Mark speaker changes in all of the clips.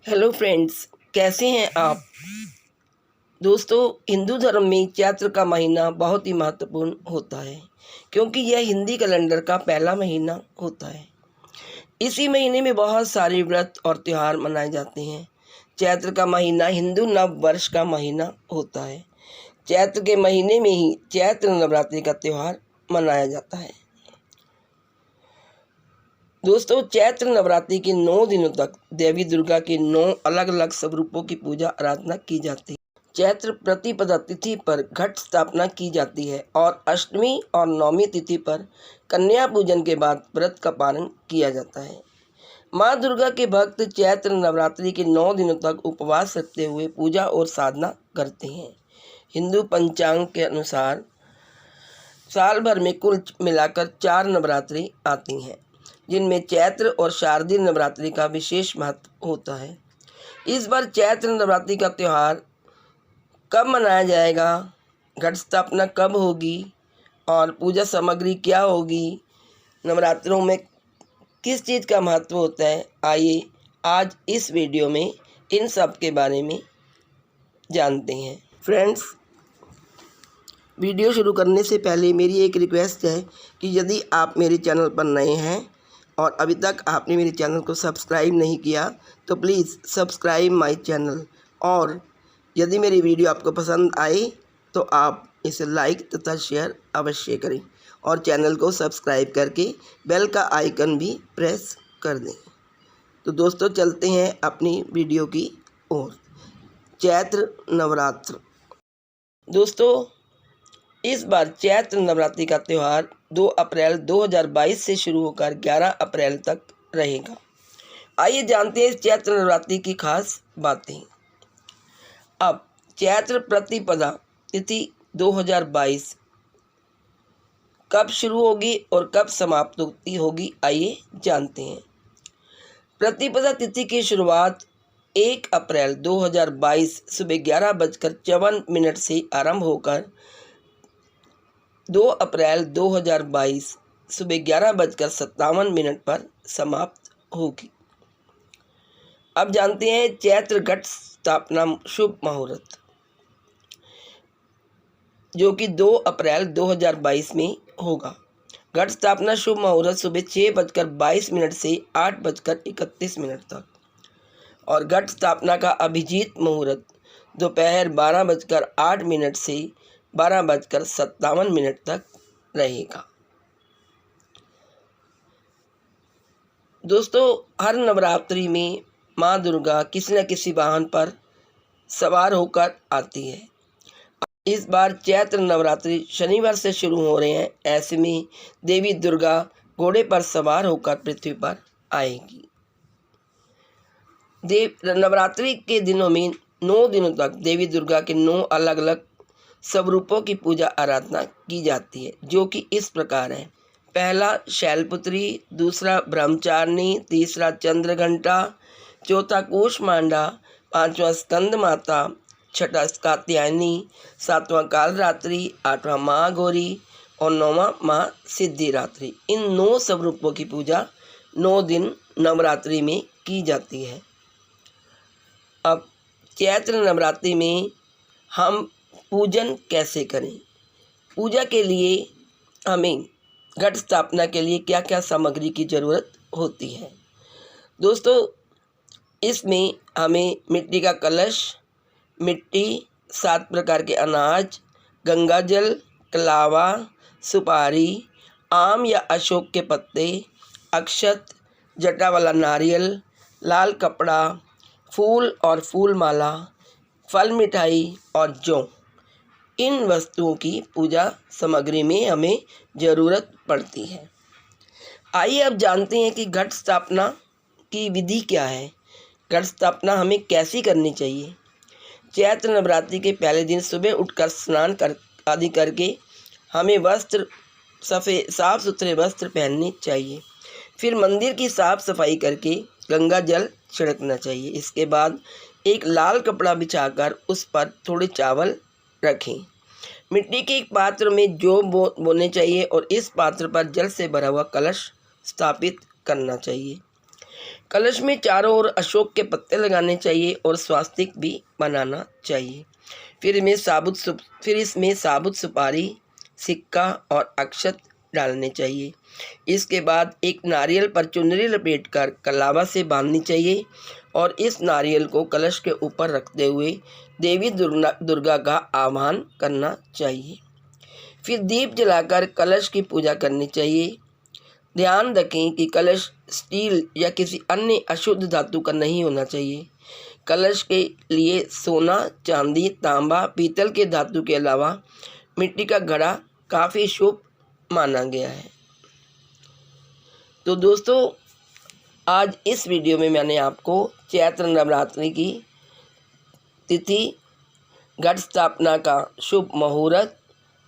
Speaker 1: Hello friends, कैसे हैं आप। दोस्तों, हिंदू धर्म में चैत्र का महीना बहुत ही महत्वपूर्ण होता है क्योंकि यह हिंदी कैलेंडर का पहला महीना होता है। इसी महीने में बहुत सारे व्रत और त्यौहार मनाए जाते हैं। चैत्र का महीना हिंदू नव वर्ष का महीना होता है। चैत्र के महीने में ही चैत्र नवरात्रि का त्यौहार मनाया जाता है। दोस्तों, चैत्र नवरात्रि के 9 दिनों तक देवी दुर्गा के 9 अलग अलग स्वरूपों की पूजा आराधना की जाती है। चैत्र प्रतिपदा तिथि पर घट स्थापना की जाती है और अष्टमी और नवमी तिथि पर कन्या पूजन के बाद व्रत का पालन किया जाता है। माँ दुर्गा के भक्त चैत्र नवरात्रि के 9 दिनों तक उपवास रखते हुए पूजा और साधना करते हैं। हिंदू पंचांग के अनुसार साल भर में कुल मिलाकर 4 नवरात्रि आती हैं, जिनमें चैत्र और शारदीय नवरात्रि का विशेष महत्व होता है। इस बार चैत्र नवरात्रि का त्यौहार कब मनाया जाएगा, घट स्थापना कब होगी और पूजा सामग्री क्या होगी, नवरात्रों में किस चीज़ का महत्व होता है, आइए आज इस वीडियो में इन सब के बारे में जानते हैं। फ्रेंड्स, वीडियो शुरू करने से पहले मेरी एक रिक्वेस्ट है कि यदि आप मेरे चैनल पर नए हैं और अभी तक आपने मेरे चैनल को सब्सक्राइब नहीं किया तो प्लीज़ सब्सक्राइब माय चैनल, और यदि मेरी वीडियो आपको पसंद आए तो आप इसे लाइक तथा शेयर अवश्य करें और चैनल को सब्सक्राइब करके बेल का आइकन भी प्रेस कर दें। तो दोस्तों, चलते हैं अपनी वीडियो की ओर। चैत्र नवरात्र। दोस्तों, इस बार चैत्र नवरात्रि का त्यौहार 2 अप्रैल 2022 से शुरू होकर 11 अप्रैल तक रहेगा। आइए जानते हैं इस चैत्र नवरात्रि की खास बातें। अब चैत्र प्रतिपदा तिथि 2022 कब शुरू होगी और कब समाप्त होगी, आइए जानते हैं। प्रतिपदा तिथि की शुरुआत 1 अप्रैल 2022 सुबह 11:54 से आरंभ होकर 2 अप्रैल 2022 सुबह 11:57 पर समाप्त होगी। अब जानते हैं चैत्र घट स्थापना शुभ मुहूर्त, जो कि 2 अप्रैल 2022 में होगा। घट स्थापना शुभ मुहूर्त सुबह 6:22 से 8:31 तक और घट स्थापना का अभिजीत मुहूर्त दोपहर 12:08 से 12:57 तक रहेगा। दोस्तों, हर नवरात्रि में माँ दुर्गा किसी न किसी वाहन पर सवार होकर आती है। इस बार चैत्र नवरात्रि शनिवार से शुरू हो रहे हैं, ऐसे में देवी दुर्गा घोड़े पर सवार होकर पृथ्वी पर आएगी। नवरात्रि के दिनों में 9 दिनों तक देवी दुर्गा के 9 अलग अलग स्वरूपों की पूजा आराधना की जाती है, जो कि इस प्रकार है। पहला शैलपुत्री, दूसरा ब्रह्मचारिणी, तीसरा चंद्रघंटा, चौथा कूष्मांडा, पांचवा स्कंद माता, छठा कात्यायनी, सातवां कालरात्रि, आठवां महागौरी और नौवां माँ सिद्धिरात्रि। इन 9 स्वरूपों की पूजा 9 दिन नवरात्रि में की जाती है। अब चैत्र नवरात्रि में हम पूजन कैसे करें, पूजा के लिए हमें घट स्थापना के लिए क्या क्या सामग्री की ज़रूरत होती है। दोस्तों, इसमें हमें मिट्टी का कलश, मिट्टी, 7 प्रकार के अनाज, गंगा जल, कलावा, सुपारी, आम या अशोक के पत्ते, अक्षत, जटा वाला नारियल, लाल कपड़ा, फूल और फूल माला, फल मिठाई और जौ, इन वस्तुओं की पूजा सामग्री में हमें ज़रूरत पड़ती है। आइए अब जानते हैं कि घट स्थापना की विधि क्या है, घट स्थापना हमें कैसी करनी चाहिए। चैत्र नवरात्रि के पहले दिन सुबह उठकर स्नान आदि करके हमें साफ सुथरे वस्त्र पहनने चाहिए। फिर मंदिर की साफ सफाई करके गंगा जल छिड़कना चाहिए। इसके बाद एक लाल कपड़ा बिछाकर उस पर थोड़े चावल रखें। मिट्टी के एक पात्र में जौ बोने चाहिए और इस पात्र पर जल से भरा हुआ कलश स्थापित करना चाहिए। कलश में चारों ओर अशोक के पत्ते लगाने चाहिए और स्वास्तिक भी बनाना चाहिए। फिर इसमें साबुत सुपारी, सिक्का और अक्षत डालने चाहिए। इसके बाद एक नारियल पर चुनरी लपेटकर कलावा से बांधनी चाहिए और इस नारियल को कलश के ऊपर रखते हुए देवी दुर्गा का आह्वान करना चाहिए। फिर दीप जलाकर कलश की पूजा करनी चाहिए। ध्यान रखें कि कलश स्टील या किसी अन्य अशुद्ध धातु का नहीं होना चाहिए। कलश के लिए सोना, चांदी, तांबा, पीतल के धातु के अलावा मिट्टी का घड़ा काफ़ी शुभ माना गया है। तो दोस्तों, आज इस वीडियो में मैंने आपको चैत्र नवरात्रि की तिथि, घट स्थापना का शुभ मुहूर्त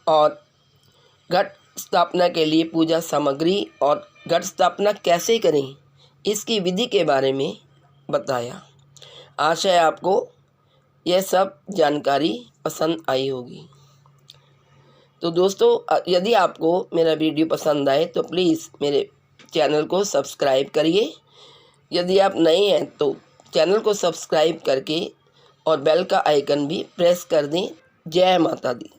Speaker 1: और घट स्थापना के लिए पूजा सामग्री और घट स्थापना कैसे करें इसकी विधि के बारे में बताया। आशा है आपको यह सब जानकारी पसंद आई होगी। तो दोस्तों, यदि आपको मेरा वीडियो पसंद आए तो प्लीज़ मेरे चैनल को सब्सक्राइब करिए। यदि आप नए हैं तो चैनल को सब्सक्राइब करके और बेल का आइकन भी प्रेस कर दें। जय माता दी।